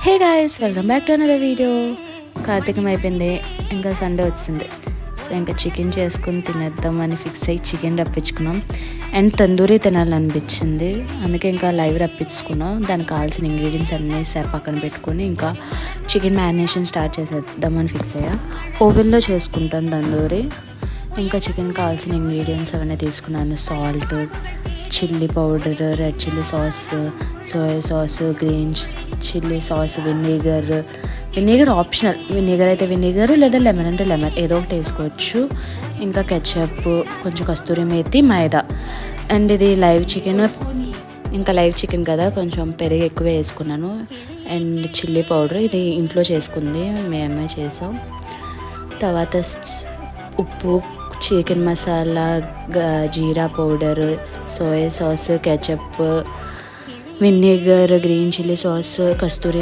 Hey guys, welcome back to another video. Karthikam అయిపోయింది, ఇంకా Sunday వచ్చింది. సో ఇంకా చికెన్ చేసుకుని తినేద్దామని ఫిక్స్ అయ్యి చికెన్ రప్పించుకున్నాం. అండ్ తందూరి తినాలనిపించింది, అందుకే ఇంకా లైవ్ రప్పించుకున్నాం. దానికి కావాల్సిన ఇంగ్రీడియంట్స్ అన్నీ పక్కన పెట్టుకొని ఇంకా చికెన్ మ్యారినేషన్ స్టార్ట్ చేసేద్దామని ఫిక్స్ అయ్యా. ఓవెన్లో చేసుకుంటాను తందూరి. ఇంకా చికెన్ కావాల్సిన ఇంగ్రీడియంట్స్ అవన్నీ తీసుకున్నాను. Salt, chilli powder, red chilli sauce, soya sauce, green chilli sauce, vinegar optional. Vinegar అయితే వెనిగర్, లేదా లెమన్ అంటే లెమన్, ఏదో ఒకటి వేసుకోవచ్చు. ఇంకా కెచప్, కొంచెం కస్తూరి మేతి, మైదా. అండ్ ఇది లైవ్ చికెన్, ఇంకా లైవ్ చికెన్ కదా, కొంచెం పెరుగు ఎక్కువ వేసుకున్నాను. అండ్ చిల్లీ పౌడర్ ఇది ఇంట్లో చేసుకుంది, మేమే చేసాం. తర్వాత ఉప్పు, chicken masala, jeera powder, soya sauce, ketchup, vinegar, green chilli sauce, కస్తూరి